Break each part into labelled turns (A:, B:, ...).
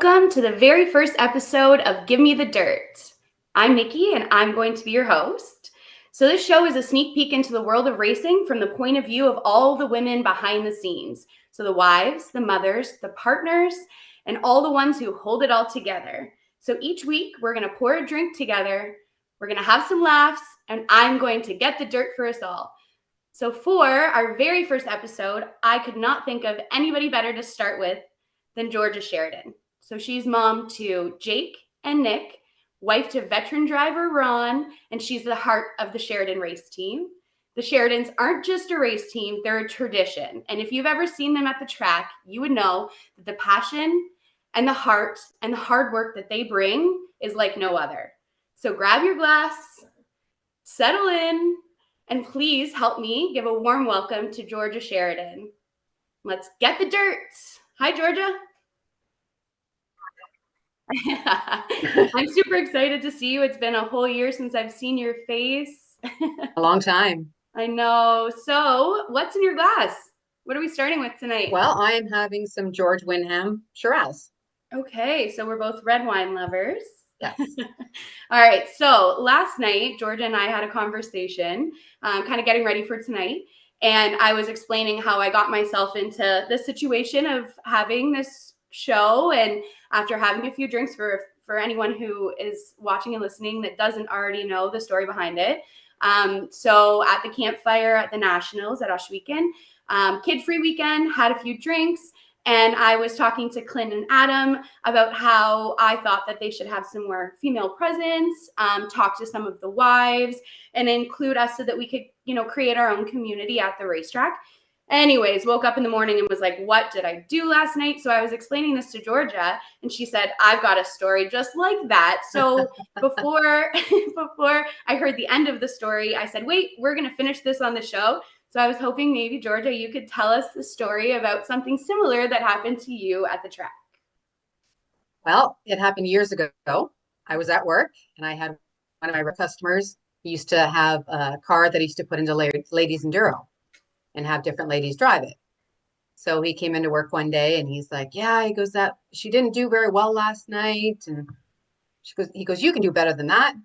A: Welcome to the very first episode of Give Me the Dirt. I'm Nikki and I'm going to be your host. So this show is a sneak peek into the world of racing from the point of view of all the women behind the scenes. So the wives, the mothers, the partners, and all the ones who hold it all together. So each week we're going to pour a drink together, we're going to have some laughs, and I'm going to get the dirt for us all. So for our very first episode, I could not think of anybody better to start with than Georgia Sheridan. So she's mom to Jake and Nick, wife to veteran driver Ron, and she's the heart of the Sheridan race team. The Sheridans aren't just a race team, they're a tradition. And if you've ever seen them at the track, you would know that the passion and the heart and the hard work that they bring is like no other. So grab your glass, settle in, and please help me give a warm welcome to Georgia Sheridan. Let's get the dirt. Hi, Georgia. I'm super excited to see you. It's been a whole year since I've seen your face.
B: A long time.
A: I know. So what's in your glass? What are we starting with tonight?
B: Well, I am having some George Wyndham Shiraz.
A: Okay, so we're both red wine lovers.
B: Yes.
A: All right, so last night, Georgia and I had a conversation, kind of getting ready for tonight. And I was explaining how I got myself into the situation of having this show. And after having a few drinks, for anyone who is watching and listening that doesn't already know the story behind it. So at the campfire at the Nationals at Oshweekend, kid-free weekend, had a few drinks. And I was talking to Clint and Adam about how I thought that they should have some more female presence, talk to some of the wives, and include us so that we could, create our own community at the racetrack. Anyways, woke up in the morning and was like, what did I do last night? So I was explaining this to Georgia, and she said, I've got a story just like that. So before I heard the end of the story, I said, wait, we're going to finish this on the show. So I was hoping maybe, Georgia, you could tell us the story about something similar that happened to you at the track.
B: Well, it happened years ago. I was at work and I had one of my customers. He used to have a car that he used to put into ladies enduro and have different ladies drive it. So he came into work one day and he's like, yeah, he goes, that she didn't do very well last night. And he goes, you can do better than that.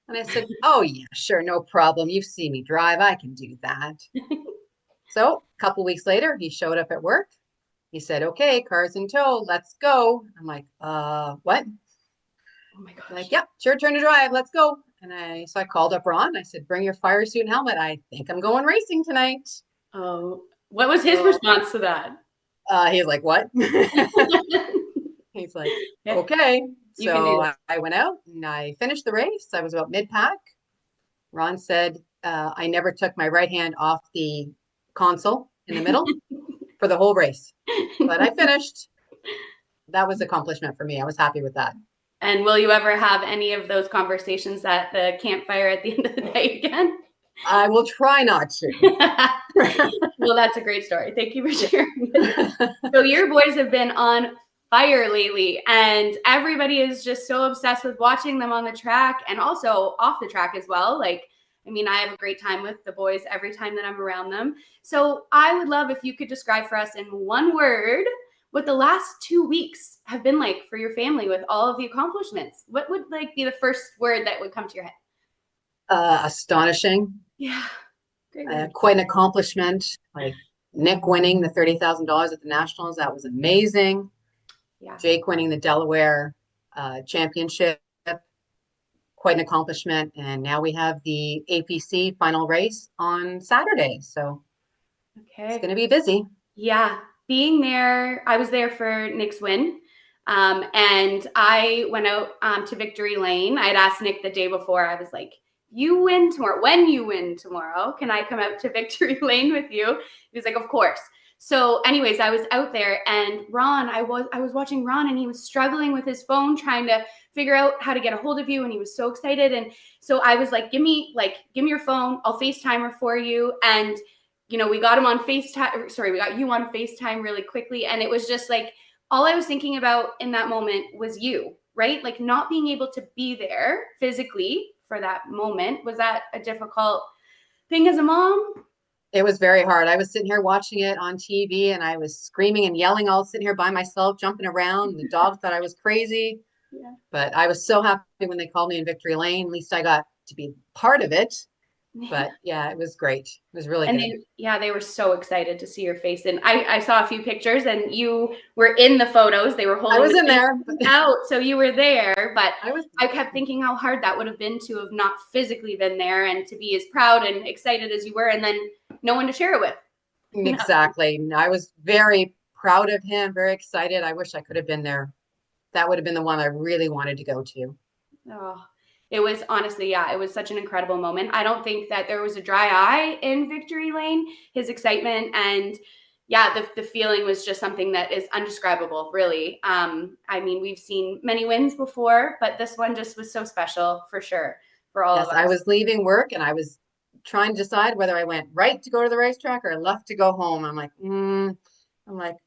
B: And I said, oh yeah, sure. No problem. You've seen me drive. I can do that. So a couple weeks later, he showed up at work. He said, okay, car's in tow. Let's go. I'm like, what?
A: Oh my gosh.
B: Like, yep, it's your turn to drive. Let's go. And so I called up Ron. I said, bring your fire suit and helmet. I think I'm going racing tonight.
A: Oh, what was his response to that?
B: He's like, what? He's like, okay. So I went out and I finished the race. I was about mid-pack. Ron said, I never took my right hand off the console in the middle for the whole race, but I finished. That was an accomplishment for me. I was happy with that.
A: And will you ever have any of those conversations at the campfire at the end of the day again?
B: I will try not to.
A: Well, that's a great story. Thank you for sharing. So your boys have been on fire lately, and everybody is just so obsessed with watching them on the track and also off the track as well. I have a great time with the boys every time that I'm around them. So I would love if you could describe for us in one word what the last 2 weeks have been like for your family with all of the accomplishments. What would be the first word that would come to your head?
B: Astonishing.
A: Yeah.
B: Quite an accomplishment. Like Nick winning the $30,000 at the Nationals. That was amazing. Yeah. Jake winning the Delaware championship. Quite an accomplishment. And now we have the APC final race on Saturday. So it's going to be busy.
A: Yeah. Being there, I was there for Nick's win. And I went out to Victory Lane. I had asked Nick the day before. I was like, you win tomorrow. When you win tomorrow, can I come out to Victory Lane with you? He was like, of course. So anyways, I was out there and Ron, I was watching Ron and he was struggling with his phone, trying to figure out how to get a hold of you. And he was so excited. And so I was like, give me your phone. I'll FaceTime her for you. And, we got him on FaceTime. Sorry, we got you on FaceTime really quickly. And it was just like, all I was thinking about in that moment was you, right? Like not being able to be there physically for that moment. Was that a difficult thing as a mom?
B: It was very hard. I was sitting here watching it on TV and I was screaming and yelling, all sitting here by myself, jumping around. And the dog thought I was crazy.
A: Yeah.
B: But I was so happy when they called me in Victory Lane. At least I got to be part of it. But yeah, it was great. It was really
A: And
B: good.
A: they were so excited to see your face. And I saw a few pictures and you were in the photos. They were
B: I
A: holding
B: was in there.
A: out. So you were there. But
B: I
A: I kept thinking how hard that would have been to have not physically been there and to be as proud and excited as you were and then no one to share it with.
B: exactly. I was very proud of him, very excited. I wish I could have been there. That would have been the one I really wanted to go to.
A: Oh, it was honestly, yeah, it was such an incredible moment. I don't think that there was a dry eye in Victory Lane. His excitement and yeah, the feeling was just something that is undescribable, really. I mean, we've seen many wins before, but this one just was so special for sure for all
B: Yes,
A: of
B: I
A: us.
B: was leaving work and I was trying to decide whether I went right to go to the racetrack or left to go home. I'm like,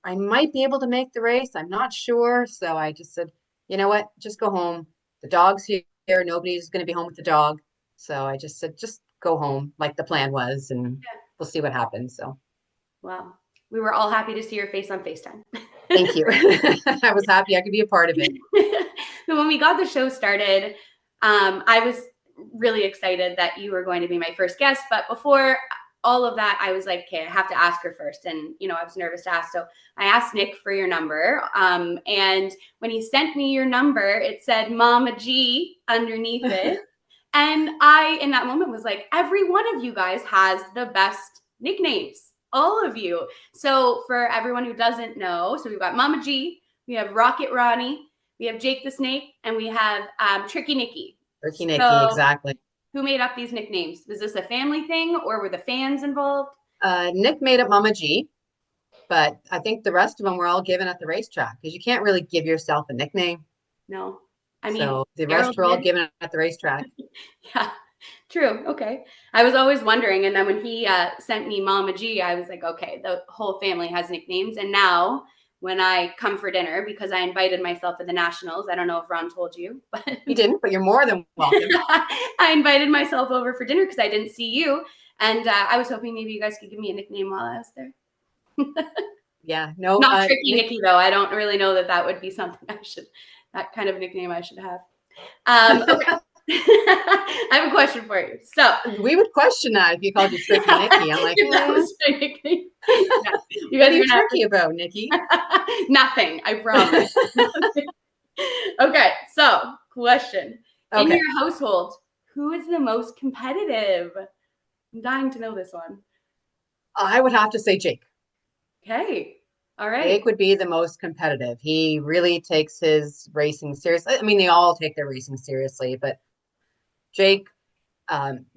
B: I might be able to make the race. I'm not sure. So I just said, you know what? Just go home. The dog's here. Nobody's going to be home with the dog. So I just said, just go home like the plan was, and
A: Yeah.
B: we'll see what happens. So
A: Wow. We were all happy to see your face on FaceTime.
B: thank you. I was happy I could be a part of it.
A: So when we got the show started, I was really excited that you were going to be my first guest. But before all of that, I was like, okay, I have to ask her first. And, I was nervous to ask. So I asked Nick for your number. And when he sent me your number, it said Mama G underneath it. And I, in that moment, was like, every one of you guys has the best nicknames, all of you. So for everyone who doesn't know, so we've got Mama G, we have Rocket Ronnie, we have Jake the Snake, and we have Tricky Nicky.
B: Turkey Nicky,
A: So
B: exactly.
A: who made up these nicknames? Was this a family thing or were the fans involved?
B: Nick made up Mama G, but I think the rest of them were all given at the racetrack because you can't really give yourself a nickname.
A: No. I mean,
B: So the
A: Errol
B: rest were all
A: did.
B: given at the racetrack.
A: Yeah, true. Okay. I was always wondering. And then when he sent me Mama G, I was like, okay, the whole family has nicknames. And now when I come for dinner, because I invited myself to the Nationals, I don't know if Ron told you, but
B: You didn't, but you're more than welcome.
A: I invited myself over for dinner because I didn't see you. And I was hoping maybe you guys could give me a nickname while I was there.
B: Yeah, no.
A: Not Tricky
B: Nick,
A: Nicky, though. I don't really know that that would be something that kind of nickname I should have. Okay. I have a question for you. So
B: we would question that if you called you Tricky Nicky. I'm like,
A: if that was my nickname. Yeah. You
B: what
A: guys
B: are you
A: are gonna
B: tricky about, Nicky?
A: nothing, I promise. Okay, so question. In
B: Okay,
A: your household, who is the most competitive? I'm dying to know this one.
B: I would have to say Jake.
A: Okay. All right.
B: Jake would be the most competitive. He really takes his racing seriously. I mean, they all take their racing seriously, but Jake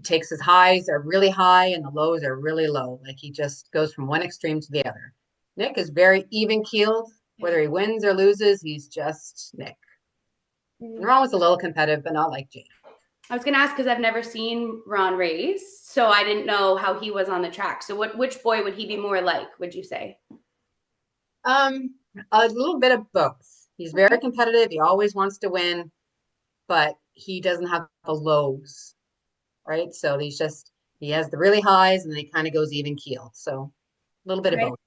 B: takes his highs are really high and the lows are really low. Like he just goes from one extreme to the other. Nick is very even keeled. Whether he wins or loses, he's just Nick. And Ron was a little competitive, but not like Jake.
A: I was going to ask because I've never seen Ron race, so I didn't know how he was on the track. So which boy would he be more like, would you say?
B: A little bit of both. He's very competitive. He always wants to win, but he doesn't have the lows, right? So he has the really highs and then he kind of goes even keeled. So a little bit of
A: Right.
B: both.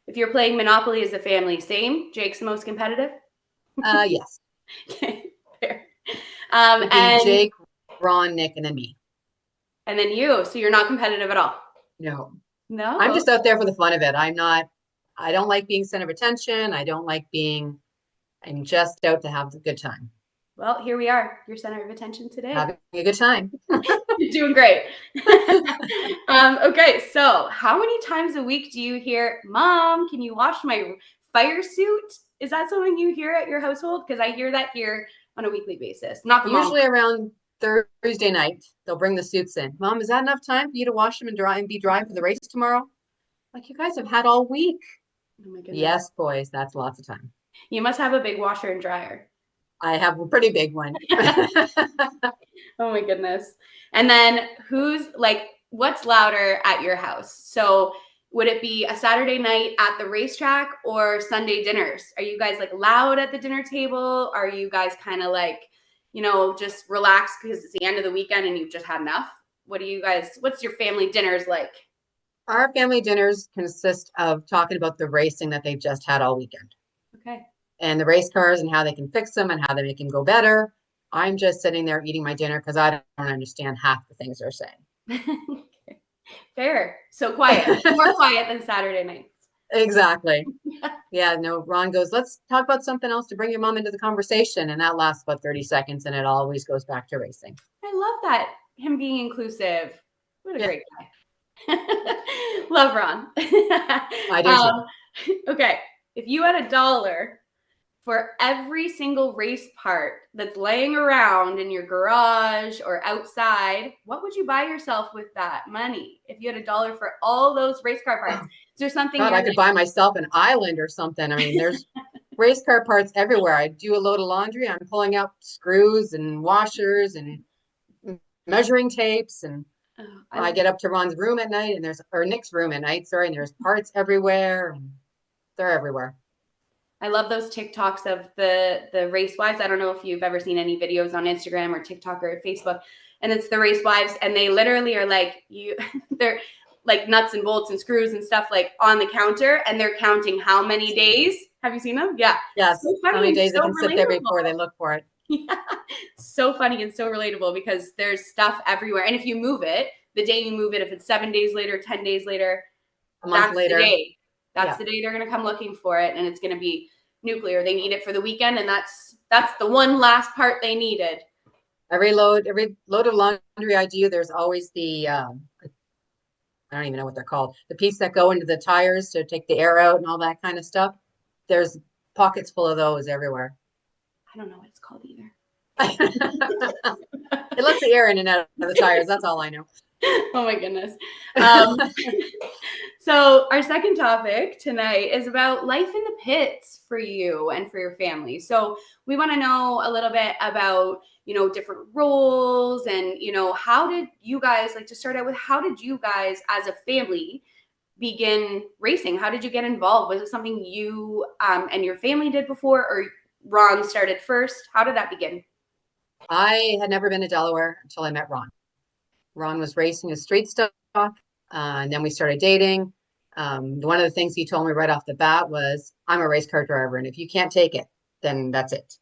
A: If you're playing Monopoly as a family, same. Jake's the most competitive.
B: Yes.
A: Okay, fair.
B: It'd be
A: And
B: Jake, Ron, Nick, and then me.
A: and then you. So you're not competitive at all.
B: No.
A: No.
B: I'm just out there for the fun of it. I don't like being center of attention. I'm just out to have a good time.
A: Well, here we are, your center of attention today.
B: Having a good time.
A: You're doing great. Okay, so how many times a week do you hear, Mom, can you wash my fire suit? Is that something you hear at your household? Because I hear that here on a weekly basis. Not the
B: Usually around Thursday night, they'll bring the suits in. Mom, is that enough time for you to wash them and be dry for the race tomorrow? Like you guys have had all week.
A: Oh my goodness.
B: Yes, boys, that's lots of time.
A: You must have a big washer and dryer.
B: I have a pretty big one.
A: Oh my goodness. And then what's louder at your house? So would it be a Saturday night at the racetrack or Sunday dinners? Are you guys like loud at the dinner table? Are you guys kind of like, just relaxed because it's the end of the weekend and you've just had enough? What's your family dinners like?
B: Our family dinners consist of talking about the racing that they've just had all weekend
A: Okay.
B: and the race cars and how they can fix them and how they make them go better. I'm just sitting there eating my dinner because I don't understand half the things they're saying.
A: Fair. So quiet. More quiet than Saturday nights.
B: Exactly. Yeah, no, Ron goes, let's talk about something else to bring your mom into the conversation. And that lasts about 30 seconds and it always goes back to racing.
A: I love that. Him being inclusive. What a
B: Yeah,
A: great guy. Love Ron.
B: I do too.
A: um, okay. If you had $1 for every single race part that's laying around in your garage or outside, what would you buy yourself with that money? If you had $1 for all those race car parts, is there something
B: God,
A: you're
B: I could buy myself an island or something. I mean, there's race car parts everywhere. I do a load of laundry. I'm pulling out screws and washers and measuring tapes. And I
A: like,
B: get up to Ron's room at night and or Nick's room at night, sorry, and there's parts everywhere. And they're everywhere.
A: I love those TikToks of the race wives. I don't know if you've ever seen any videos on Instagram or TikTok or Facebook, and it's the race wives, and they literally are like they're like nuts and bolts and screws and stuff like on the counter, and they're counting how many days. Have you seen them? Yeah,
B: Yes.
A: so
B: How
A: funny
B: many
A: and
B: days they
A: so
B: can sit there
A: relatable.
B: before they look for it.
A: Yeah, so funny and so relatable because there's stuff everywhere, and if you move it, the day you move it, if it's 7 days later, 10 days later,
B: A month
A: that's the
B: later.
A: day. That's
B: Yeah.
A: the day they're going to come looking for it, and it's going to be nuclear. They need it for the weekend, and that's the one last part they needed.
B: Every load of laundry I do, there's always I don't even know what they're called. The piece that go into the tires to take the air out and all that kind of stuff. There's pockets full of those everywhere.
A: I don't know what it's called either.
B: It lets the air in and out of the tires. That's all I know.
A: Oh my goodness. So our second topic tonight is about life in the pits for you and for your family. So we want to know a little bit about, different roles and, how did you guys, like to start out with, how did you guys as a family begin racing? How did you get involved? Was it something you and your family did before, or Ron started first? How did that begin?
B: I had never been to Delaware until I met Ron. Ron was racing his street stock, and then we started dating. One of the things he told me right off the bat was, I'm a race car driver, and if you can't take it, then that's it.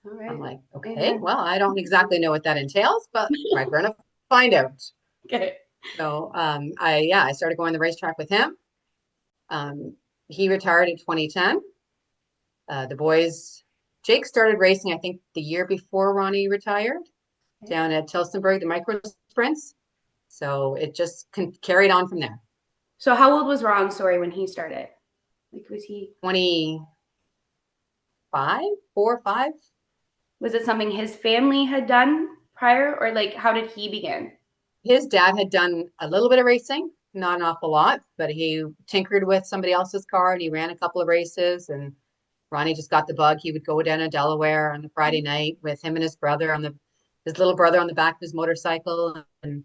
A: All right.
B: I'm like, okay,
A: Amen.
B: well, I don't exactly know what that entails, but we're gonna find out.
A: Okay.
B: So I started going to the racetrack with him. He retired in 2010. The boys, Jake started racing, I think, the year before Ronnie retired down at Tilsonburg, the micro sprints. So it just carried on from there.
A: So how old was Ron, sorry, when he started? Like, was he
B: 25, 4 or 5.
A: was it something his family had done prior, or like how did he begin?
B: His dad had done a little bit of racing, not an awful lot, but he tinkered with somebody else's car and he ran a couple of races. And Ronnie just got the bug. He would go down to Delaware on the Friday night with him and his brother his little brother on the back of his motorcycle, and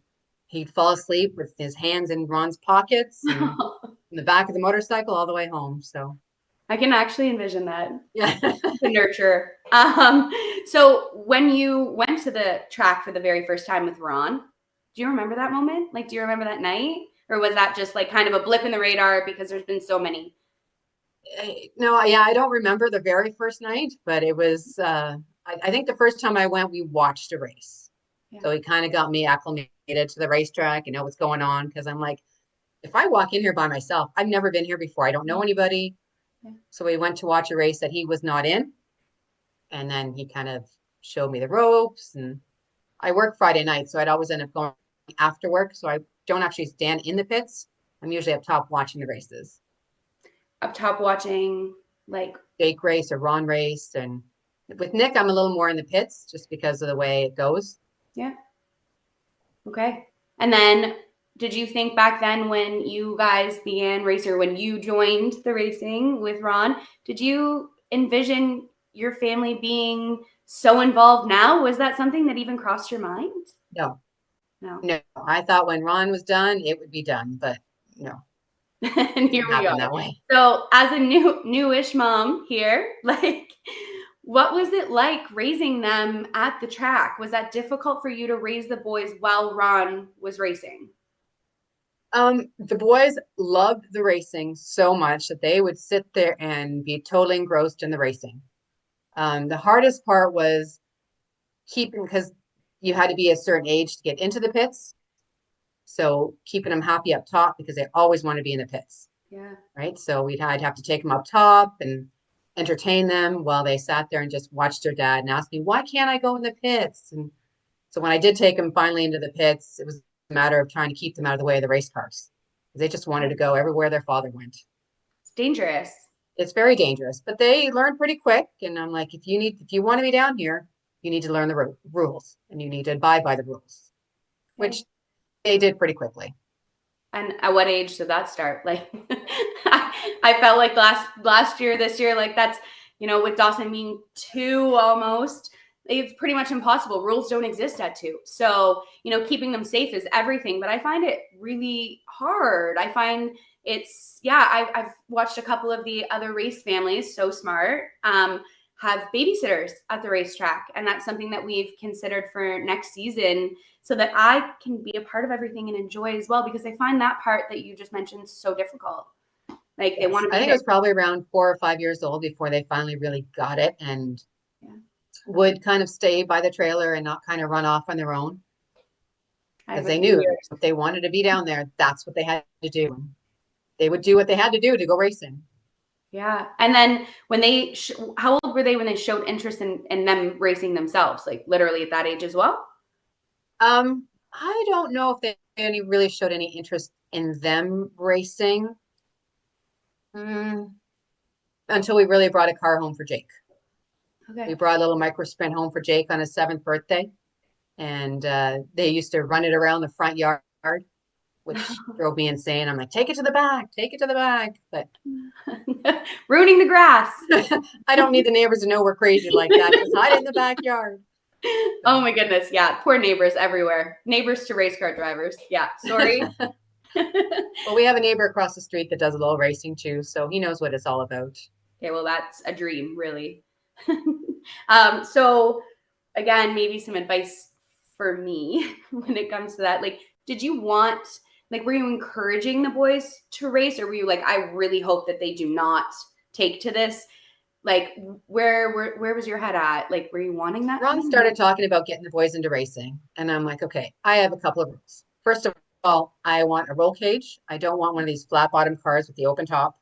B: he'd fall asleep with his hands in Ron's pockets and in the back of the motorcycle all the way home. So
A: I can actually envision that.
B: yeah.
A: The nurture. So when you went to the track for the very first time with Ron, do you remember that moment? Like, do you remember that night? Or was that just like kind of a blip in the radar because there's been so many?
B: No, yeah, I don't remember the very first night, but it was I think the first time I went, we watched a race.
A: Yeah.
B: So he kind of got me acclimated to the racetrack and know what's going on. Cause I'm like, if I walk in here by myself, I've never been here before. I don't know anybody.
A: Yeah.
B: So we went to watch a race that he was not in. And then he kind of showed me the ropes, and I work Friday night. So I'd always end up going after work. So I don't actually stand in the pits. I'm usually up top watching the races.
A: Up top watching like
B: Jake race or Ron race. And with Nick, I'm a little more in the pits just because of the way it goes.
A: Yeah. Okay. And then did you think back then when you guys began racer, when you joined the racing with Ron, did you envision your family being so involved now? Was that something that even crossed your mind?
B: No.
A: No.
B: No. I thought when Ron was done, it would be done, but no.
A: And here we
B: happen
A: are.
B: that way.
A: So as a newish mom here, like what was it like raising them at the track? Was that difficult for you to raise the boys while Ron was racing?
B: The boys loved the racing so much that they would sit there and be totally engrossed in the racing. The hardest part was keeping, because you had to be a certain age to get into the pits. So keeping them happy up top because they always want to be in the pits.
A: Yeah.
B: Right. So I'd have to take them up top and entertain them while they sat there and just watched their dad and asked me, why can't I go in the pits? And so when I did take them finally into the pits, it was a matter of trying to keep them out of the way of the race cars. They just wanted to go everywhere their father went.
A: It's dangerous.
B: It's very dangerous, but they learn pretty quick. And I'm like, if you want to be down here, you need to learn the rules and you need to abide by the rules, which they did pretty quickly.
A: And at what age did that start? Like, I felt like last year, this year, like that's, with Dawson being 2 almost, it's pretty much impossible. Rules don't exist at 2. So, keeping them safe is everything. But I find it really hard. I find I've watched a couple of the other race families, so smart, have babysitters at the racetrack. And that's something that we've considered for next season so that I can be a part of everything and enjoy as well, because I find that part that you just mentioned so difficult. Like they want to be
B: I think it was probably around 4 or 5 years old before they finally really got it and would kind of stay by the trailer and not kind of run off on their own. Because they knew if they wanted to be down there, that's what they had to do. They would do what they had to do to go racing.
A: Yeah. And then when they, how old were they when they showed interest in them racing themselves? Like literally at that age as well?
B: I don't know if they really showed any interest in them racing until we really brought a car home for Jake. Okay. We brought a little micro sprint home for Jake on his 7th birthday. And they used to run it around the front yard, which drove me insane. I'm like, take it to the back, take it to the back. But
A: ruining the grass.
B: I don't need the neighbors to know we're crazy like that. Just hide in the backyard.
A: Oh my goodness. Yeah. Poor neighbors everywhere. Neighbors to race car drivers. Yeah. Sorry.
B: Well, we have a neighbor across the street that does a little racing too. So he knows what it's all about.
A: Okay. Well, that's a dream, really. So again, maybe some advice for me when it comes to that. Like, did you want, like, were you encouraging the boys to race, or were you like, I really hope that they do not take to this? Like, where was your head at? Like, were you wanting that?
B: Ron started talking about getting the boys into racing. And I'm like, okay, I have a couple of rules. First of all, I want a roll cage. I don't want one of these flat bottom cars with the open top.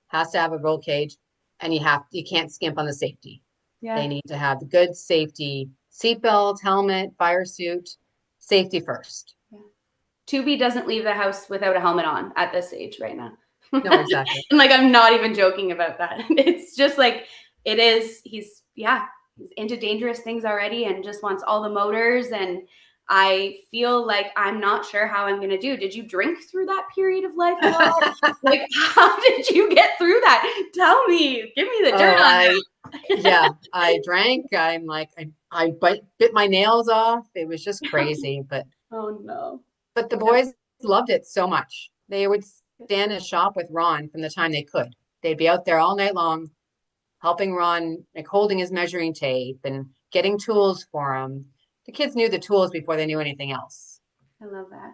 B: Has to have a roll cage. And you can't skimp on the safety. Yeah. They need to have the good safety, seatbelt, helmet, fire suit, safety first.
A: Yeah. 2B doesn't leave the house without a helmet on at this age right now.
B: No, exactly.
A: And like, I'm not even joking about that. It's just like, it is, he's into dangerous things already and just wants all the motors. And I feel like I'm not sure how I'm going to do. Did you drink through that period of life a lot? Like, how did you get through that? Tell me. Give me the dirt on that.
B: Yeah, I drank. I'm like, I bit my nails off. It was just crazy. But
A: oh no.
B: But the boys loved it so much. They would stand and shop with Ron from the time they could. They'd be out there all night long, helping Ron, like holding his measuring tape and getting tools for him. The kids knew the tools before they knew anything else.
A: I love that.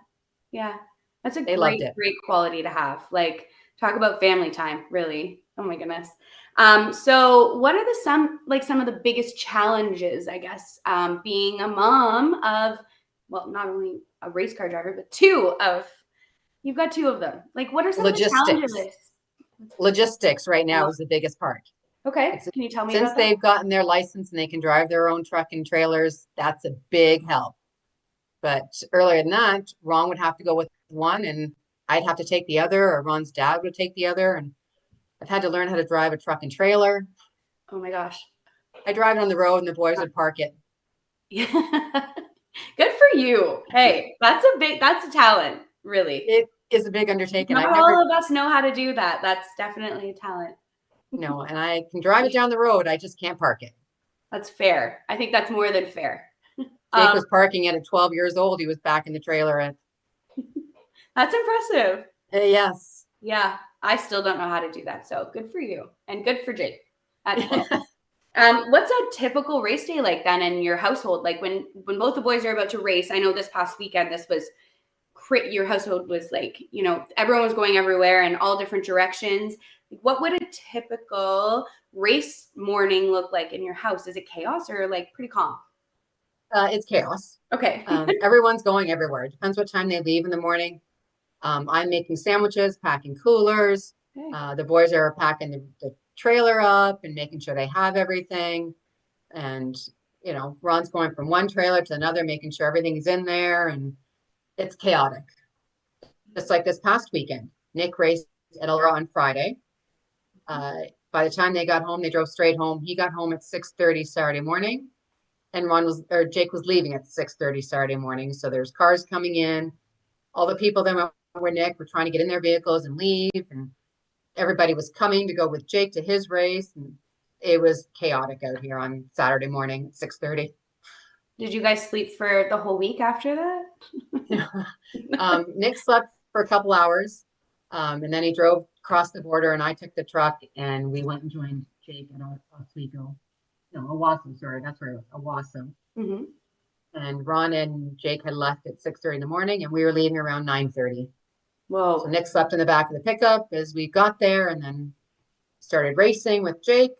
A: Yeah. That's a great quality to have. Like, talk about family time, really. Oh my goodness. So what are some of the biggest challenges, I guess, being a mom of, well, not only a race car driver, but you've got 2 of them. Like, what are some of the challenges?
B: Logistics right now is the biggest part.
A: Okay. Can you tell me
B: since they've gotten their license and they can drive their own truck and trailers, that's a big help. But earlier than that, Ron would have to go with one and I'd have to take the other, or Ron's dad would take the other. And I've had to learn how to drive a truck and trailer.
A: Oh my gosh.
B: I drive it on the road and the boys would park it.
A: Yeah. Good for you. Hey, that's a talent, really.
B: It is a big undertaking.
A: Not all of us know how to do that. That's definitely a talent.
B: No, and I can drive it down the road. I just can't park it.
A: That's fair. I think that's more than fair.
B: Jake was parking it at 12 years old. He was back in the trailer at.
A: That's impressive.
B: Yes.
A: Yeah, I still don't know how to do that. So good for you, and good for Jake at 12. What's a typical race day like then in your household? Like when both the boys are about to race? I know this past weekend this was your household was like, you know, everyone was going everywhere and all different directions. What would a typical race morning look like in your house? Is it chaos or like pretty calm?
B: It's chaos.
A: Okay.
B: Everyone's going everywhere. It depends what time they leave in the morning. I'm making sandwiches, packing coolers.
A: Okay.
B: The boys are packing the trailer up and making sure they have everything. And, you know, Ron's going from one trailer to another, making sure everything's in there. And it's chaotic. Just like this past weekend, Nick raced at Aurora on Friday. By the time they got home, they drove straight home. He got home at 6:30 Saturday morning, and Jake was leaving at 6:30 Saturday morning. So there's cars coming in. All the people that were Nick were trying to get in their vehicles and leave, and everybody was coming to go with Jake to his race, and it was chaotic out here on Saturday morning at 6:30.
A: Did you guys sleep for the whole week after that?
B: Nick slept for a couple hours, and then he drove across the border, and I took the truck, and we went and joined Jake at Oswego. No, Owasso, sorry, that's where it was, Owasso.
A: Mm-hmm.
B: And Ron and Jake had left at 6:30 in the morning, and we were leaving around 9:30.
A: Whoa.
B: So Nick slept in the back of the pickup as we got there, and then started racing with Jake,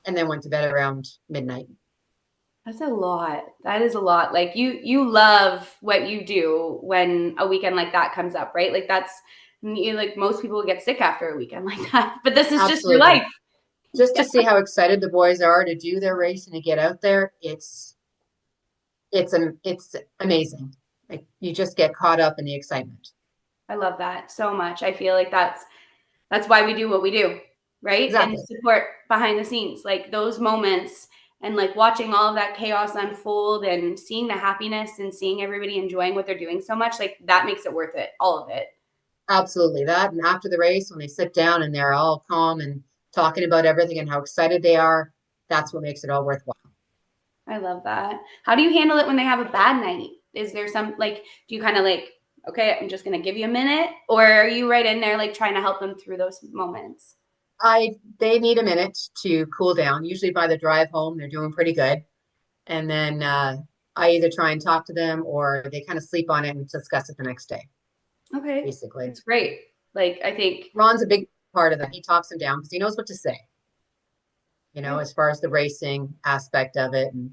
B: and then went to bed around midnight.
A: That's a lot. That is a lot. Like you love what you do when a weekend like that comes up, right? Like that's like most people get sick after a weekend like that. But this is just your
B: Absolutely.
A: life.
B: Just to see how excited the boys are to do their race and to get out there, it's amazing. Like you just get caught up in the excitement.
A: I love that so much. I feel like that's why we do what we do, right?
B: Exactly.
A: And support behind the scenes, like those moments and like watching all of that chaos unfold and seeing the happiness and seeing everybody enjoying what they're doing so much, like that makes it worth it, all of it.
B: Absolutely. That, and after the race, when they sit down and they're all calm and talking about everything and how excited they are, that's what makes it all worthwhile.
A: I love that. How do you handle it when they have a bad night? Is there some like, do you kind of like, okay, I'm just going to give you a minute? Or are you right in there like trying to help them through those moments?
B: They need a minute to cool down. Usually by the drive home, they're doing pretty good. And then I either try and talk to them or they kind of sleep on it and discuss it the next day,
A: Okay,
B: basically.
A: that's great. Like, I think
B: Ron's a big part of that. He talks them down because he knows what to say, you know,
A: yeah.
B: as far as the racing aspect of it and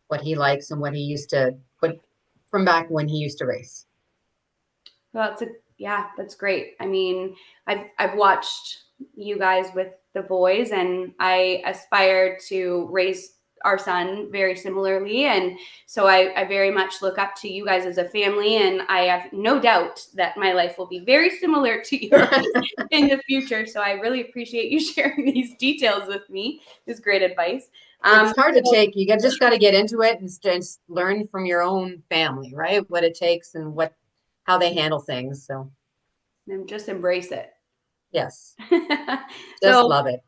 B: what he likes and what he used to put from back when he used to race.
A: Well, that's great. I mean, I've watched you guys with the boys, and I aspire to raise our son very similarly, and so I very much look up to you guys as a family, and I have no doubt that my life will be very similar to yours in the future. So I really appreciate you sharing these details with me. It's great advice.
B: It's hard to take. You just got to get into it and just learn from your own family, right? What it takes and how they handle things. So
A: and just embrace it.
B: yes, just
A: So
B: love it.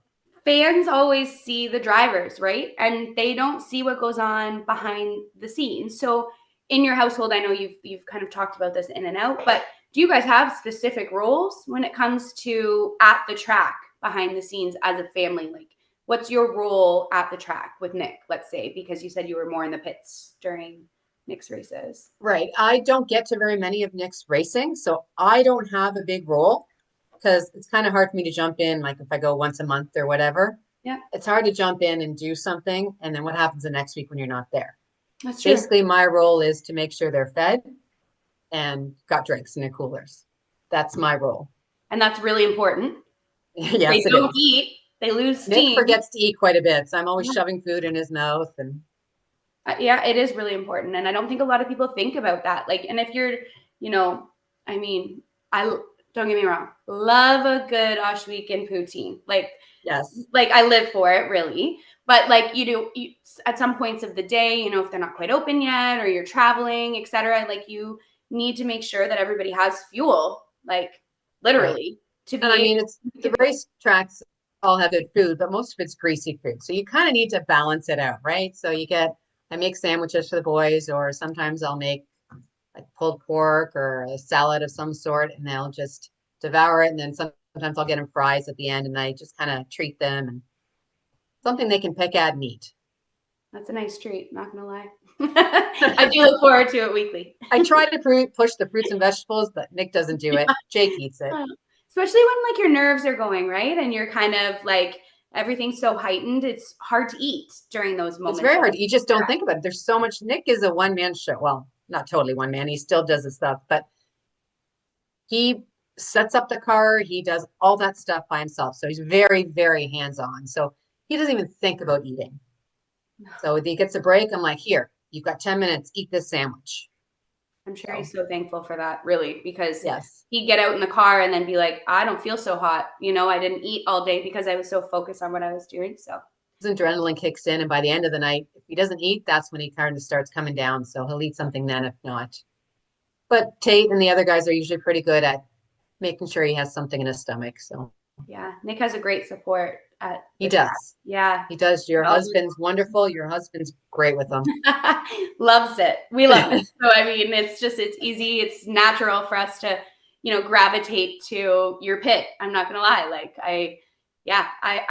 A: fans always see the drivers, right? And they don't see what goes on behind the scenes. So in your household, I know you've kind of talked about this in and out, but do you guys have specific roles when it comes to at the track behind the scenes as a family? Like what's your role at the track with Nick, let's say, because you said you were more in the pits during Nick's races.
B: Right. I don't get to very many of Nick's racing, so I don't have a big role because it's kind of hard for me to jump in, like if I go once a month or whatever.
A: Yeah,
B: It's hard to jump in and do something, and then what happens the next week when you're not there?
A: that's true.
B: Basically, my role is to make sure they're fed and got drinks in their coolers. That's my role.
A: And that's really important. They
B: Yes, it
A: don't
B: is.
A: eat, they lose
B: Nick
A: steam.
B: forgets to eat quite a bit, so I'm always
A: Yeah.
B: shoving food in his mouth. And
A: Yeah, it is really important. And I don't think a lot of people think about that. Like, and if you're, I mean, I don't get me wrong, love a good Oshweek poutine.
B: yes,
A: Like I live for it really. But like at some points of the day, if they're not quite open yet or you're traveling, etc., like you need to make sure that everybody has fuel, like
B: right.
A: literally, to
B: And I
A: be
B: mean, it's the race tracks all have good food, but most of it's greasy food. So you kind of need to balance it out, right? So I make sandwiches for the boys, or sometimes I'll make like pulled pork or a salad of some sort, and they'll just devour it. And then sometimes I'll get them fries at the end, and I just kind of treat them and something they can pick at and eat.
A: That's a nice treat, not gonna lie. I do look forward to it weekly.
B: I try to push the fruits and vegetables, but Nick doesn't do it. Jake eats it.
A: Especially when like your nerves are going, right? And you're kind of like everything's so heightened, it's hard to eat during those
B: It's
A: moments.
B: very hard. You just don't think about it. There's so much. Nick is a one-man show. Well, not totally one man. He still does his stuff, but he sets up the car. He does all that stuff by himself. So he's very, very hands-on. So he doesn't even think about eating. So if he gets a break, I'm like, here, you've got 10 minutes, eat this sandwich.
A: I'm sure he's so thankful for that, really, because
B: yes,
A: he'd get out in the car and then be like, I don't feel so hot. You know, I didn't eat all day because I was so focused on what I was doing. So
B: his adrenaline kicks in. And by the end of the night, if he doesn't eat, that's when he kind of starts coming down. So he'll eat something then, if not. But Tate and the other guys are usually pretty good at making sure he has something in his stomach. So
A: yeah, Nick has a great support at
B: he
A: the track.
B: does.
A: Yeah.
B: He does. Your husband's wonderful. Your husband's great with them.
A: Loves it. We love it. So I mean, it's easy. It's natural for us to, gravitate to your pit. I'm not gonna lie. Like I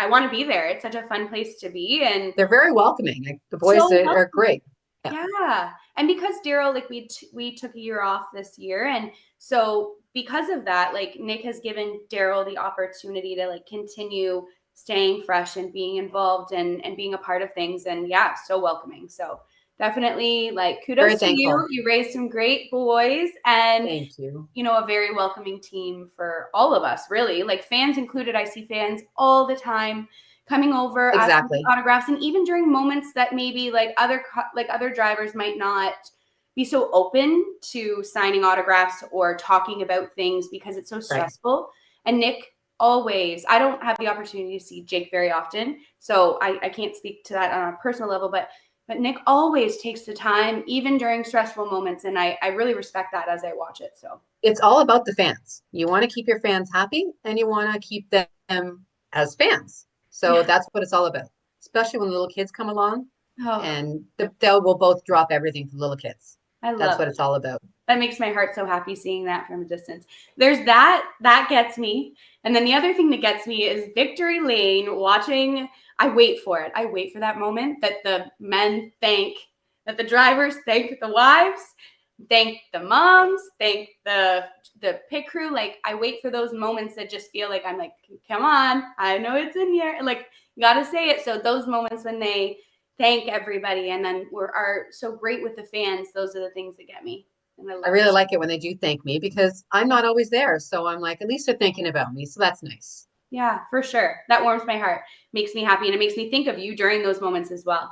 A: want to be there. It's such a fun place to be, and
B: they're very welcoming. Like, the boys are great.
A: Yeah. And because Daryl, like we took a year off this year, and so because of that, like Nick has given Daryl the opportunity to like continue staying fresh and being involved and being a part of things, and yeah, so welcoming. So definitely like kudos to you. You raised some great boys, and
B: thank you.
A: A very welcoming team for all of us, really, like fans included. I see fans all the time coming over, asking for autographs, and even during moments that maybe like other drivers might not be so open to signing autographs or talking about things because it's so stressful. Right. And Nick always, I don't have the opportunity to see Jake very often, so I can't speak to that on a personal level, but Nick always takes the time, even during stressful moments, and I really respect that as I watch it. So
B: it's all about the fans. You want to keep your fans happy, and you want to keep them as fans. So that's what it's all about, especially when little kids come along, and we'll both drop everything for little kids. That's what it's all about.
A: That makes my heart so happy seeing that from a distance. There's that gets me. And then the other thing that gets me is Victory Lane watching. I wait for it. I wait for that moment that the men that the drivers thank the wives, thank the moms, thank the pit crew. Like, I wait for those moments that just feel like I'm like, come on, I know it's in here. Like, you got to say it. So those moments when they thank everybody and then are so great with the fans, those are the things that get me. And
B: I really like it when they do thank me, because I'm not always there. So I'm like, at least they're thinking about me. So that's nice.
A: Yeah, for sure. That warms my heart, makes me happy, and it makes me think of you during those moments as well.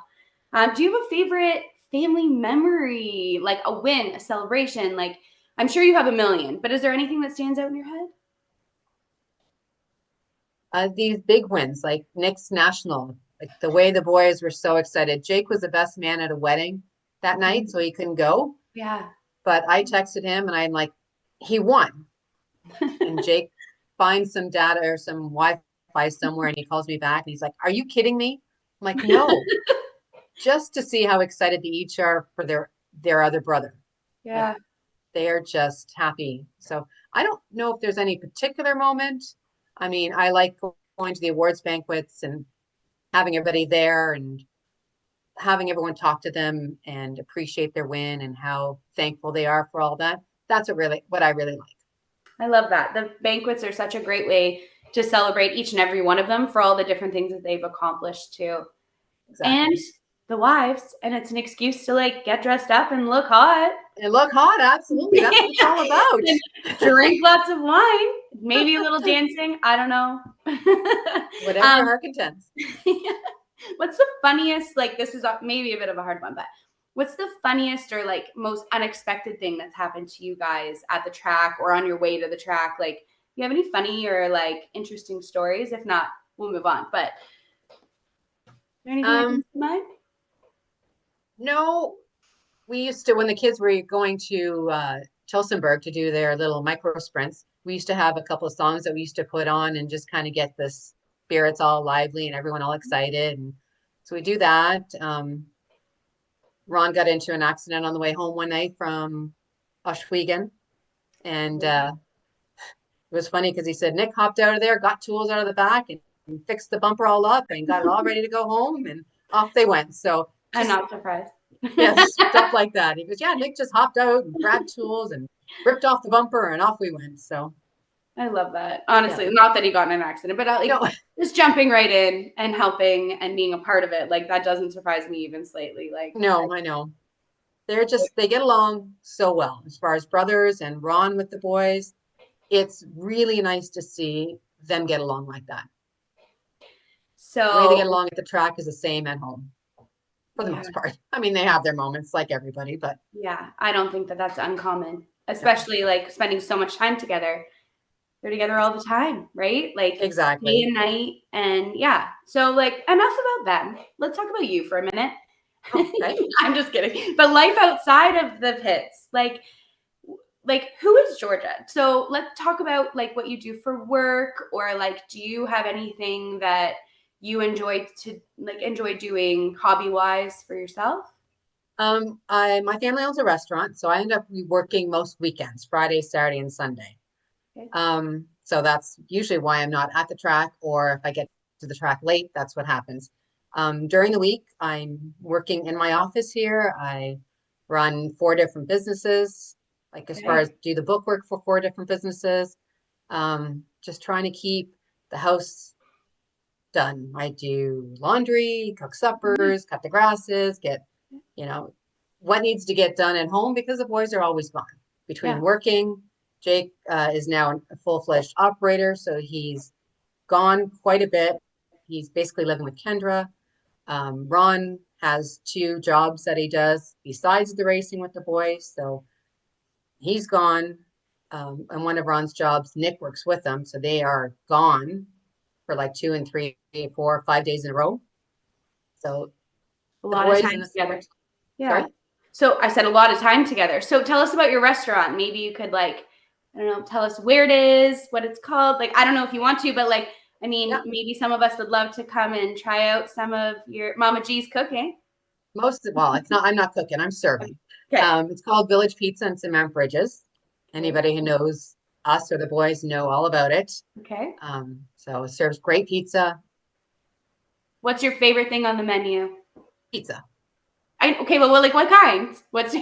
A: Do you have a favorite family memory, like a win, a celebration? Like, I'm sure you have a million, but is there anything that stands out in your
B: head? These big wins, like Nick's national, like the way the boys were so excited. Jake was the best man at a wedding that night, so he couldn't go.
A: Yeah.
B: But I texted him and I'm like, he won. And Jake finds some data or some Wi-Fi somewhere, and he calls me back and he's like, are you kidding me? I'm like, no. Just to see how excited they each are for their other brother.
A: Yeah.
B: Like, they are just happy. So I don't know if there's any particular moment. I mean, I like going to the awards banquets and having everybody there and having everyone talk to them and appreciate their win and how thankful they are for all that. That's what I really like.
A: I love that. The banquets are such a great way to celebrate each and every one of them for all the different things that they've accomplished too. Exactly. And the wives, and it's an excuse to like get dressed up and look hot.
B: And look hot, absolutely. That's what it's all about.
A: Drink lots of wine, maybe a little dancing. I don't know.
B: Whatever your heart contents.
A: What's the funniest, like this is maybe a bit of a hard one, but what's the funniest or like most unexpected thing that's happened to you guys at the track or on your way to the track? Like, you have any funny or like interesting stories? If not, we'll move on. But is there anything that comes to mind?
B: No, we used to, when the kids were going to Tilsonburg to do their little micro sprints, we used to have a couple of songs that we used to put on and just kind of get the spirits all lively and everyone all excited. And so we do that. Ron got into an accident on the way home one night from Oshwegan. And it was funny because he said, Nick hopped out of there, got tools out of the back and fixed the bumper all up and got it all ready to go home, and off they went. So
A: I'm not surprised.
B: Yes, stuff like that. He goes, yeah, Nick just hopped out and grabbed tools and ripped off the bumper and off we went. So
A: I love that.
B: yeah,
A: Honestly, not that he got in an accident, but like
B: no,
A: just jumping right in and helping and being a part of it, like that doesn't surprise me even slightly. Like,
B: no, I know. They get along so well as far as brothers and Ron with the boys. It's really nice to see them get along like that. The way they get
A: so
B: along at the track is the same at home for the
A: yeah,
B: most part. I mean, they have their moments like everybody, but
A: yeah, I don't think that that's uncommon,
B: no,
A: especially like spending so much time together. They're together all the time, right? Like day
B: exactly.
A: and night. And yeah. So like enough about them. Let's talk about you for a minute.
B: Oh, okay.
A: I'm just kidding. But life outside of the pits, like who is Georgia? So let's talk about like what you do for work, or like do you have anything that you enjoy doing hobby wise for yourself?
B: My family owns a restaurant, so I end up working most weekends, Friday, Saturday, and Sunday.
A: Okay.
B: So that's usually why I'm not at the track, or if I get to the track late, that's what happens. During the week, I'm working in my office here. I run 4 different businesses, like as far
A: Okay.
B: as do the bookwork for 4 different businesses. Just trying to keep the house done. I do laundry, cook suppers, cut the grasses, get, you know, what needs to get done at home because the boys are always gone. Between
A: Yeah.
B: working, Jake is now a full-fledged operator, so he's gone quite a bit. He's basically living with Kendra. Ron has 2 jobs that he does besides the racing with the boys, so he's gone. And one of Ron's jobs, Nick works with them, so they are gone for like 2 and 3, 4, 5 days in a row. So
A: A
B: the
A: lot of
B: boys in
A: time
B: the summer,
A: together. Yeah.
B: sorry,
A: So I said a lot of time together. So tell us about your restaurant. Maybe you could like, I don't know, tell us where it is, what it's called. Like, I don't know if you want to, but like, I mean,
B: yeah,
A: maybe some of us would love to come and try out some of your Mama G's cooking.
B: well, it's not, I'm not cooking, I'm serving.
A: Okay.
B: It's called Village Pizza in St. Mount Bridges.
A: Okay.
B: Anybody who knows us or the boys know all about it.
A: Okay.
B: So it serves great
A: What's your favorite thing on the menu?
B: pizza.
A: Okay, well, like what kind? What's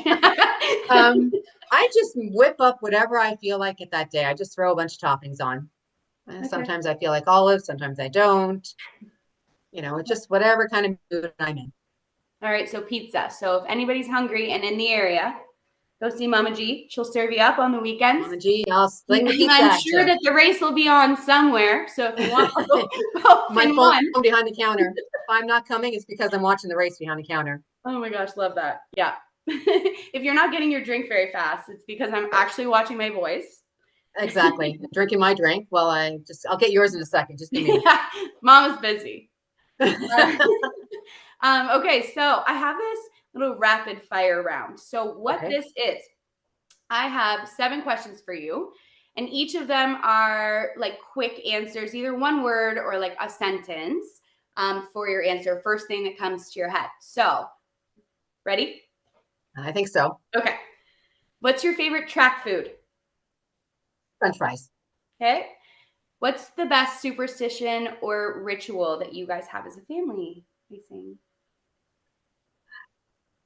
B: Um, I just whip up whatever I feel like it that day. I just throw a bunch of toppings on.
A: okay.
B: Sometimes I feel like olives, sometimes I don't. It's just whatever kind of mood I'm in.
A: All right, so pizza. So if anybody's hungry and in the area, go see Mama G. She'll serve you up on the weekends.
B: Mama G, I'll sling the
A: And
B: pizza
A: I'm
B: at
A: sure
B: you.
A: that the race will be on somewhere. So if you want both
B: My
A: in
B: phone
A: one.
B: behind the counter. If I'm not coming, it's because I'm watching the race behind the counter.
A: Oh my gosh, love that. Yeah. If you're not getting your drink very fast, it's because I'm actually watching my voice.
B: Exactly. Drinking my drink. Well, I'll get yours in a second. Just give me a minute.
A: Yeah, Mama's busy. Uh,
B: Okay.
A: okay, so I have this little rapid fire round. So what
B: Okay.
A: this is, I have 7 questions for you, and each of them are like quick answers, either one word or like a sentence for your answer. First thing that comes to your head. So, ready?
B: I think so.
A: Okay. What's your favorite track food?
B: French fries.
A: Okay. What's the best superstition or ritual that you guys have as a family? Facing.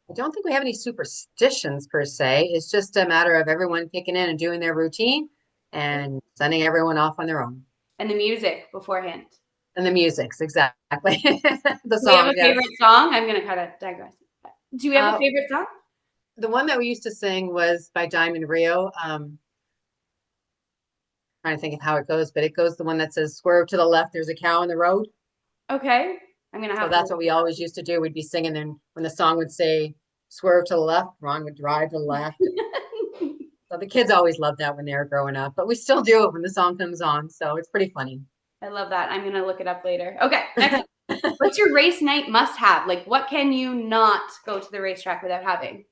B: I don't think we have any superstitions per se. It's just a matter of everyone kicking in and doing their routine and sending everyone off on their own.
A: And the music beforehand.
B: And the music's exactly the
A: Do we have
B: songs,
A: a
B: yes.
A: favorite song? I'm going to kind of digress. Do we have a
B: Uh,
A: favorite song?
B: the one that we used to sing was by Diamond Rio. Trying to think of how it goes, but it goes the one that says swerve to the left, there's a cow in the road.
A: Okay. I'm going to
B: So
A: have to
B: that's
A: look
B: what we always used to do. We'd be singing, and when the song would say swerve to the left, Ron would drive to the left.
A: it up.
B: So the kids always loved that when they were growing up, but we still do it when the song comes on. So it's pretty funny.
A: I love that. I'm going to look it up later. Okay. Next. What's your race night must have? Like, what can you not go to the racetrack without having?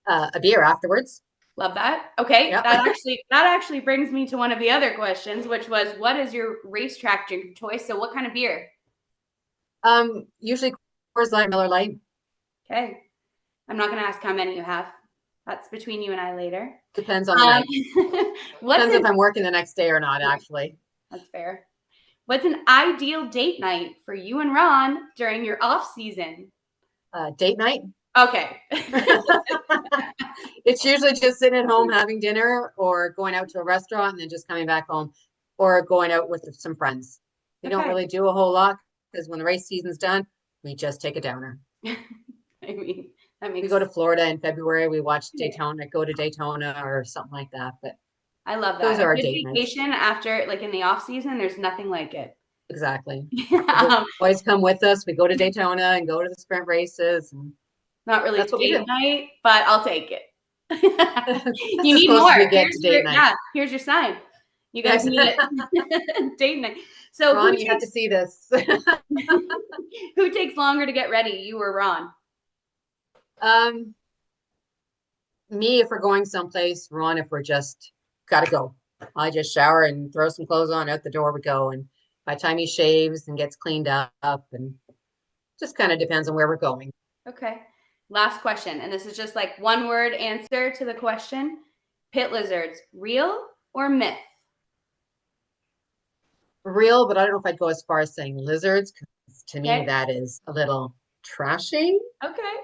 B: A beer afterwards.
A: Love that. Okay,
B: Yep.
A: that actually brings me to one of the other questions, which was, what is your racetrack drink of choice? So, what kind of beer?
B: Usually Coors Light, Miller Lite.
A: Okay, I'm not going to ask how many you have. That's between you and I later.
B: Depends on the night.
A: What's
B: Depends
A: an
B: if I'm working the next day or not, actually.
A: That's fair. What's an ideal date night for you and Ron during your off season?
B: Date night.
A: Okay.
B: It's usually just sitting at home having dinner or going out to a restaurant and then just coming back home or going out with some friends. We don't
A: Okay.
B: really do a whole lot because when the race season's done, we just take a downer.
A: I mean, that
B: We
A: makes
B: go to Florida in February, we watch
A: yeah.
B: Daytona, go to Daytona or something like that. But
A: I love
B: those
A: that.
B: are
A: A
B: our
A: good
B: date nights.
A: vacation after, like in the off season, there's nothing like it.
B: Exactly. The
A: Um,
B: boys come with us. We go to Daytona and go to the sprint races, and
A: Not really
B: that's what we
A: date
B: do.
A: night, but I'll take it.
B: That's
A: You
B: as
A: need
B: close
A: more.
B: as we get to date night.
A: Yeah, here's your sign. You guys
B: Yes.
A: need it. Date night. So
B: Ron, you have to see this.
A: who takes longer to get ready? You or Ron?
B: Um, Me, if we're going someplace, Ron, if we're just gotta go. I just shower and throw some clothes on, out the door we go. And by the time he shaves and gets cleaned up, and just kind of depends on where we're going.
A: Okay. Last question, and this is just like one word answer to the question. Pit lizards, real or myth?
B: Real, but I don't know if I'd go as far as saying lizards, because to me
A: Okay.
B: that is a little trashy.
A: Okay.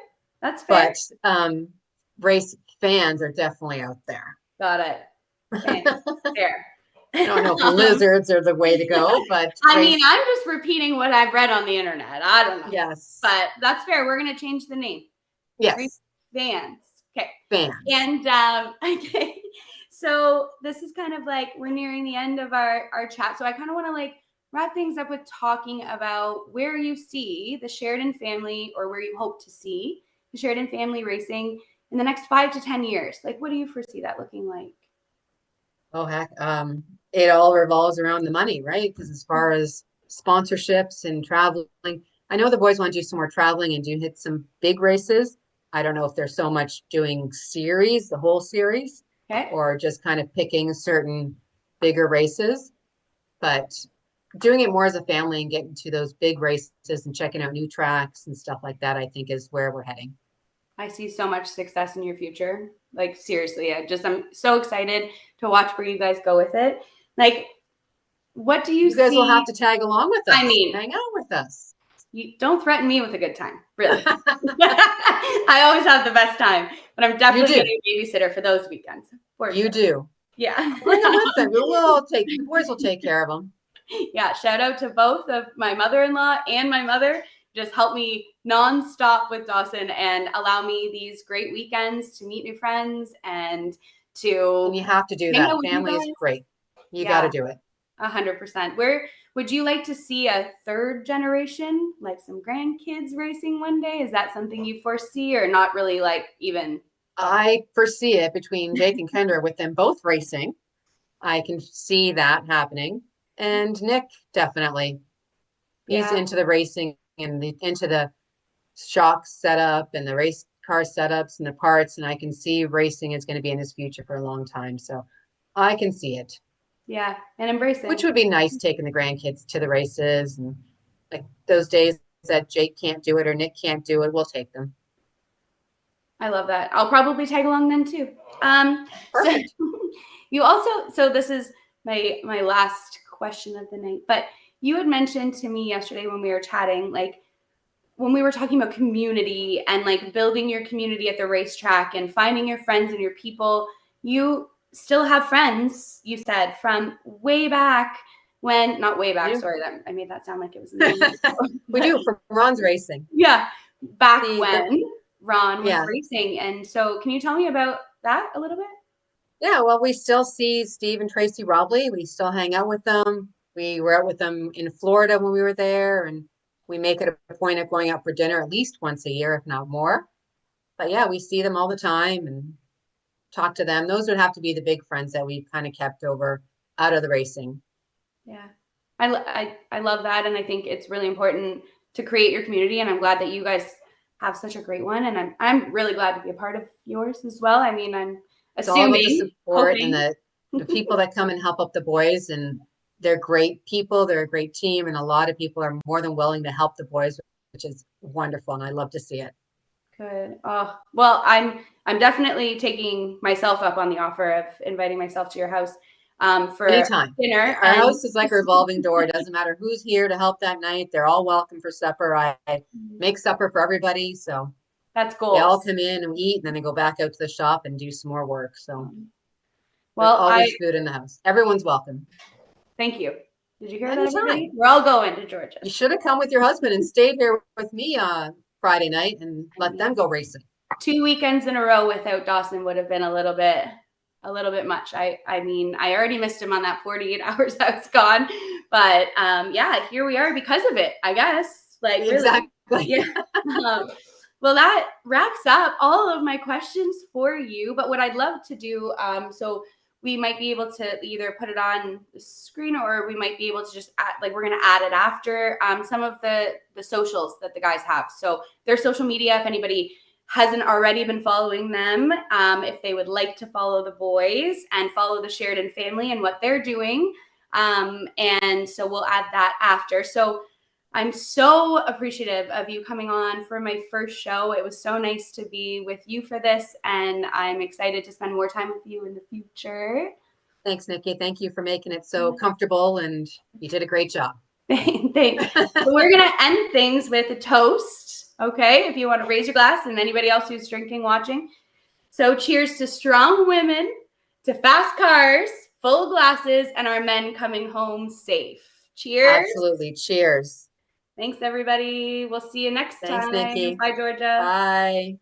A: That's fair.
B: But race fans are definitely out there.
A: Got it. Thanks. Fair.
B: I don't know if
A: Um,
B: lizards are the way to go, but
A: I mean,
B: race,
A: I'm just repeating what I've read on the internet. I don't know.
B: yes,
A: But that's fair. We're going to change the name. Race
B: yes,
A: Vans. Okay.
B: fans.
A: And okay. So this is kind of like we're nearing the end of our chat. So I kind of want to like wrap things up with talking about where you see the Sheridan family or where you hope to see the Sheridan family racing in the next 5 to 10 years. Like what do you foresee that looking like?
B: Oh heck, it all revolves around the money, right? Because as far as sponsorships and traveling, I know the boys want to do some more traveling and do hit some big races. I don't know if they're so much doing series, the whole series,
A: Okay.
B: or just kind of picking certain bigger races, but doing it more as a family and getting to those big races and checking out new tracks and stuff like that, I think is where we're heading.
A: I see so much success in your future. Like seriously, I'm so excited to watch where you guys go with it. Like, what do you
B: You guys will have
A: see?
B: to tag along with
A: I
B: us,
A: mean,
B: hang out with us.
A: you don't threaten me with a good time, really. I always have the best time, but I'm
B: You
A: definitely
B: do.
A: getting a babysitter for those weekends for
B: You
A: sure.
B: do.
A: Yeah.
B: Bring them with them. We'll all take the boys will take care of them.
A: Yeah. Shout out to both of my mother-in-law and my mother. Just help me nonstop with Dawson and allow me these great weekends to meet new friends and
B: And
A: to
B: you have to do
A: hang out
B: that.
A: with you
B: Family is
A: guys.
B: great. You got to
A: Yeah,
B: do it.
A: 100%. Where would you like to see a third generation, like some grandkids racing one day? Is that something you foresee or not really like even?
B: I foresee it between Jake and Kendra with them both racing. I can see that happening. And Nick, definitely. He's
A: Yeah,
B: into the racing and into the shock setup and the race car setups and the parts. And I can see racing is going to be in his future for a long time. So I can see it,
A: yeah, and embrace
B: which
A: it.
B: would be nice taking the grandkids to the races and like those days that Jake can't do it or Nick can't do it, we'll take them.
A: I love that. I'll probably tag along then too. So
B: Perfect.
A: you also, so this is my last question of the night, but you had mentioned to me yesterday when we were chatting, like when we were talking about community and like building your community at the racetrack and finding your friends and your people, you still have friends, you said, from way back when, not way back,
B: You
A: sorry, that I made that sound like it was a million years ago.
B: we
A: But
B: do from Ron's racing.
A: yeah, back
B: See the
A: when Ron was
B: yeah.
A: racing. And so can you tell me about that a little bit?
B: Yeah, well, we still see Steve and Tracy Robley. We still hang out with them. We were out with them in Florida when we were there, and we make it a point of going out for dinner at least once a year, if not more. But yeah, we see them all the time and talk to them. Those would have to be the big friends that we've kind of kept over out of the racing.
A: Yeah. I love that. And I think it's really important to create your community. And I'm glad that you guys have such a great one. And I'm really glad to be a part of yours as well. I mean, I'm
B: It's all about the
A: assuming,
B: support and
A: hoping.
B: the people that come and help up the boys, and they're great people. They're a great team, and a lot of people are more than willing to help the boys, which is wonderful, and I love to see it.
A: Good. Oh, well, I'm definitely taking myself up on the offer of inviting myself to your house for
B: Anytime.
A: dinner.
B: Our
A: And
B: house is like a revolving door. It doesn't matter who's here to help that night. They're all welcome for supper. I make supper for everybody. So
A: That's
B: They all
A: goals.
B: come in and eat, and then they go back out to the shop and do some more work. So there's
A: Well,
B: always food in the house. Everyone's welcome.
A: thank you. Did you hear that, everybody?
B: Anytime.
A: We're all going to
B: You
A: Georgia's.
B: should have come with your husband and stayed here with me on Friday night and
A: I
B: let them
A: mean,
B: go racing.
A: 2 weekends in a row without Dawson would have been a little bit much. I mean, I already missed him on that 48 hours I was gone, but yeah, here we are because of it, I guess. Like really,
B: Exactly.
A: yeah. Um, well, that wraps up all of my questions for you. But what I'd love to do, so we might be able to either put it on the screen or we might be able to just add, like we're going to add it after some of the socials that the guys have. So their social media, if anybody hasn't already been following them, if they would like to follow the boys and follow the Sheridan family and what they're doing. And so we'll add that after. So I'm so appreciative of you coming on for my first show. It was so nice to be with you for this, and I'm excited to spend more time with you in the future.
B: Thanks, Nikki. Thank you for making it so comfortable, and you did a great job.
A: Thanks. So we're going to end things with a toast, okay? If you want to raise your glass, and anybody else who's drinking, watching. So cheers to strong women, to fast cars, full glasses, and our men coming home safe. Cheers.
B: Absolutely. Cheers.
A: Thanks, everybody. We'll see you next
B: Thanks,
A: time.
B: Nikki.
A: Bye, Georgia.
B: Bye.